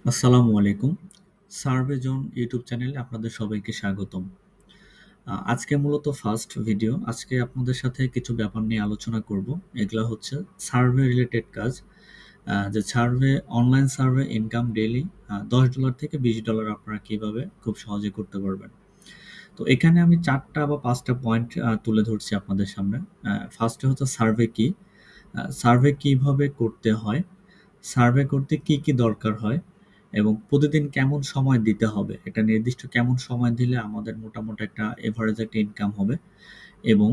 আসসালামু আলাইকুম। Survey zone YouTube চ্যানেলে আপনাদের সবাইকে স্বাগতম। আজকে মূলত ফার্স্ট ভিডিও। আজকে আপনাদের সাথে কিছু ব্যাপার নিয়ে আলোচনা করব। এগুলা হচ্ছে সার্ভে রিলেটেড কাজ। যে survey, online survey income daily $10 থেকে $20 আপনারা কিভাবে খুব সহজে করতে পারবেন। তো এখানে আমি ৪ টা বা ৫ টা পয়েন্ট তুলে ধরছি আপনাদের সামনে। ফার্স্টে হচ্ছে সার্ভে কি? সার্ভে কিভাবে করতে হয়? সার্ভে করতে কি, কি দরকার হয়? এবং প্রতিদিন কেমন সময় দিতে হবে? একটা নির্দিষ্ট কেমন সময় দিলে আমাদের মোটামুটি একটা এভারেজ একটা ইনকাম হবে? এবং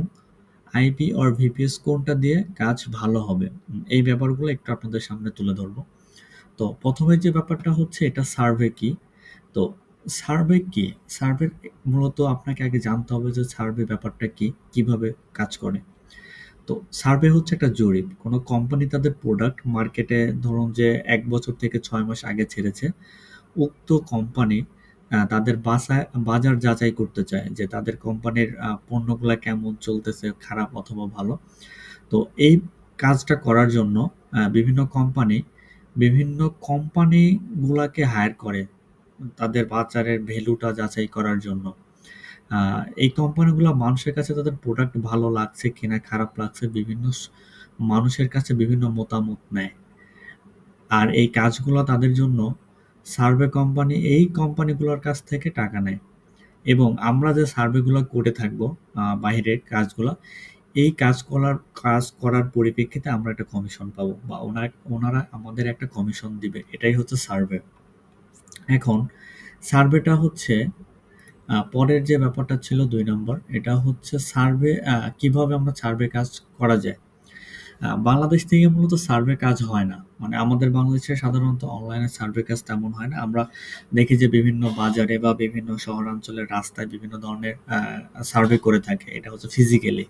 আইপি অর ভিপিএস কোনটা দিয়ে কাজ ভালো হবে? এই ব্যাপারগুলো একটু আপনাদের সামনে তুলে ধরবো। তো ১ম এ যে ব্যাপারটা হচ্ছে এটা সার্ভে কি? তো সার্ভে কি? সার্ভে মূলত আপনাকে আগে জানতে হবে যে সার্ভে ব্যাপারটা কি? কিভাবে কাজ করে? তো সার্ভে হচ্ছে একটা জরিপ। কোনো কোম্পানি তাদের প্রোডাক্ট মার্কেটে ধরুন যে ১ বছর থেকে ৬ মাস আগে ছেড়েছে। উক্ত কোম্পানি তাদের বাজার যাচাই করতে চায় যে তাদের কোম্পানির পণ্যগুলা কেমন চলতেছে, খারাপ অথবা ভালো। তো এই কাজটা করার জন্য বিভিন্ন কোম্পানিগুলাকে হায়ার করে তাদের বাজারের ভ্যালুটা যাচাই করার জন্য। এই কোম্পানিগুলা মানুষের কাছে তাদের প্রোডাক্ট ভালো লাগছে কিনা, খারাপ লাগছে মানুষের কাছে বিভিন্ন মতামত নেয়। আর এই কাজগুলো তাদের জন্য সার্ভে কোম্পানি এই কোম্পানিগুলোর কাছ থেকে টাকা নেয়। এবং আমরা যে সার্ভেগুলো করে থাকবো বাহিরের কাজগুলা, এই কাজ করার পরিপ্রেক্ষিতে আমরা একটা কমিশন পাবো বা ওনারা আমাদের একটা কমিশন দিবে। এটাই হচ্ছে সার্ভে। এখন সার্ভেটা হচ্ছে পরের যে ব্যাপারটা ছিল ২ নম্বর, এটা হচ্ছে সার্ভে কিভাবে আমরা সার্ভে কাজ করা যায়। বাংলাদেশ থেকে মূলত সার্ভে কাজ হয় না। মানে আমাদের বাংলাদেশে সাধারণত অনলাইনে সার্ভে কাজ তেমন হয় না। আমরা দেখি যে বিভিন্ন বাজারে বা বিভিন্ন শহরাঞ্চলের রাস্তায় বিভিন্ন ধরনের সার্ভে করে থাকে। এটা হচ্ছে ফিজিক্যালি।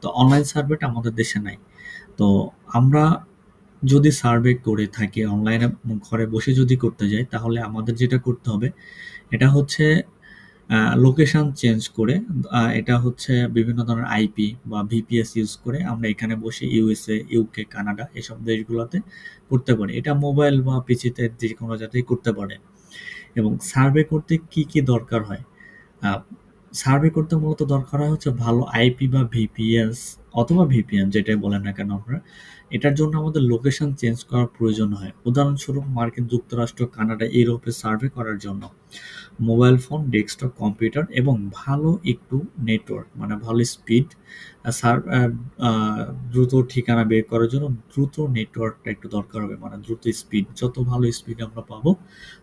তো অনলাইন সার্ভেটা আমাদের দেশে নাই। তো আমরা যদি সার্ভে করে থাকি অনলাইনে ঘরে বসে যদি করতে যাই, তাহলে আমাদের যেটা করতে হবে এটা হচ্ছে লোকেশন চেঞ্জ করে এটা হচ্ছে বিভিন্ন ধরনের আইপি বা ভিপিএস ইউজ করে আমরা এখানে বসে ইউএসএ, ইউকে, কানাডা এসব দেশগুলোতে করতে পারি। এটা মোবাইল বা পিসিতে যেকোনো জায়গাতেই করতে পারে। এবং সার্ভে করতে কি, কি দরকার হয়? আ সার্ভে করতে মূলত দরকার হয় হচ্ছে ভালো আইপি বা ভিপিএস অথবা ভিপিএন যেটাই বলেন না কেন আপনারা। এটার জন্য আমাদের লোকেশন চেঞ্জ করার প্রয়োজন হয়। উদাহরণস্বরূপ মার্কিন যুক্তরাষ্ট্র, কানাডা, ইউরোপে সার্ভে করার জন্য মোবাইল ফোন, ডেস্কটপ কম্পিউটার এবং ভালো একটু নেটওয়ার্ক মানে ভালো স্পিড দ্রুত ঠিকানা বের করার জন্য দ্রুত নেটওয়ার্কটা একটু দরকার হবে। মানে দ্রুত স্পিড। যত ভালো স্পিড আমরা পাবো,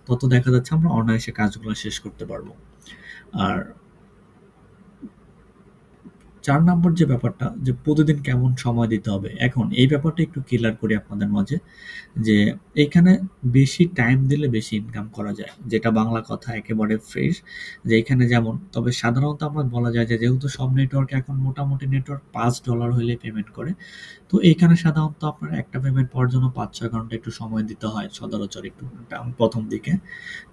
তত দেখা যাচ্ছে আমরা অনায়াসে কাজগুলো শেষ করতে পারবো। আর ৪ নাম্বার যে ব্যাপারটা যে প্রতিদিন কেমন সময় দিতে হবে। এখন এই ব্যাপারটা একটু ক্লিয়ার করি আপনাদের মাঝে যে এইখানে বেশি টাইম দিলে বেশি ইনকাম করা যায়। যেটা বাংলা কথা একেবারে ফ্রেশ যে এখানে যেমন তবে সাধারণত আমরা বলা যায় যে যেহেতু সব নেটওয়ার্ক এখন মোটামুটি নেটওয়ার্ক $৫ হইলে পেমেন্ট করে। তো এইখানে সাধারণত আপনার একটা পেমেন্ট পাওয়ার জন্য ৫-৬ ঘন্টা একটু সময় দিতে হয় সচরাচর একটু ১ম দিকে।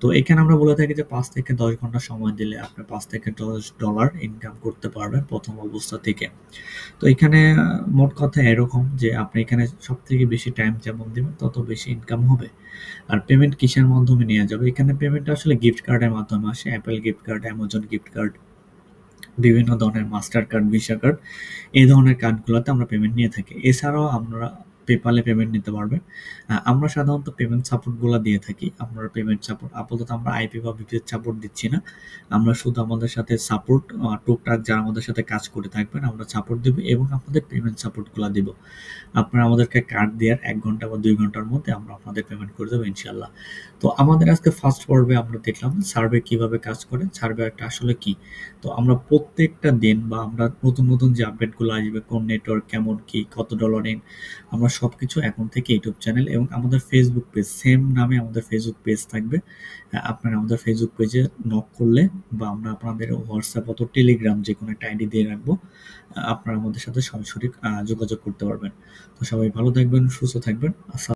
তো এখানে আমরা বলে থাকি যে ৫ থেকে ১০ ঘন্টা সময় দিলে আপনি $৫ থেকে $১০ ইনকাম করতে পারবেন ১ম অবস্থা থেকে। তো এখানে মোট কথা এরকম যে আপনি এখানে সবথেকে বেশি টাইম যেমন দিবেন তত বেশি ইনকাম হবে। আর পেমেন্ট কিসের মাধ্যমে নেয়া যাবে? এখানে পেমেন্টটা আসলে গিফট কার্ডের মাধ্যমে আসে। Apple gift card, Amazon gift card, বিভিন্ন ধরনের মাস্টার কার্ড, ভিসা কার্ড এই ধরনের কার্ডগুলোতে আমরা পেমেন্ট নিয়ে থাকি। এছাড়াও আমরা পেপ্যালে পেমেন্ট নিতে পারবেন। আমরা সাধারণত পেমেন্ট সাপোর্টগুলা দিয়ে থাকি। আপনার পেমেন্ট সাপোর্ট আপাতত আমরা আইপি বা ভিপিএস সাপোর্ট দিচ্ছি না। আমরা শুধু আমাদের সাথে সাপোর্ট টুকটাক যারা আমাদের সাথে কাজ করে থাকবেন আমরা সাপোর্ট দিব এবং আপনাদের পেমেন্ট সাপোর্টগুলা দিব। আপনারা আমাদেরকে কার্ড দেওয়ার ১ ঘন্টা বা ২ ঘন্টার মধ্যে আমরা আপনাদের পেমেন্ট করে দেব ইনশাআল্লাহ। তো আমাদের আজকে ফার্স্ট পর্বে আমরা দেখলাম সার্ভে কিভাবে কাজ করে, সার্ভেটা আসলে কি? তো আমরা প্রত্যেকটা দিন বা আমরা নতুন যে আপডেটগুলো আসবে, কোন নেটওয়ার্ক কেমন কি, কত ডলার ইন, আমরা সবকিছু এখন থেকে ইউটিউব চ্যানেল এবং আমাদের ফেসবুক পেজ, সেম নামে আমাদের ফেসবুক পেজ থাকবে। আপনারা আমাদের ফেসবুক পেজে নক করলে বা আমরা আপনাদের হোয়াটসঅ্যাপ অথবা টেলিগ্রাম যেকোনো একটা আইডি দিয়ে রাখবো। আপনারা আমাদের সাথে সরাসরি যোগাযোগ করতে পারবেন। তো সবাই ভালো থাকবেন, সুস্থ থাকবেন।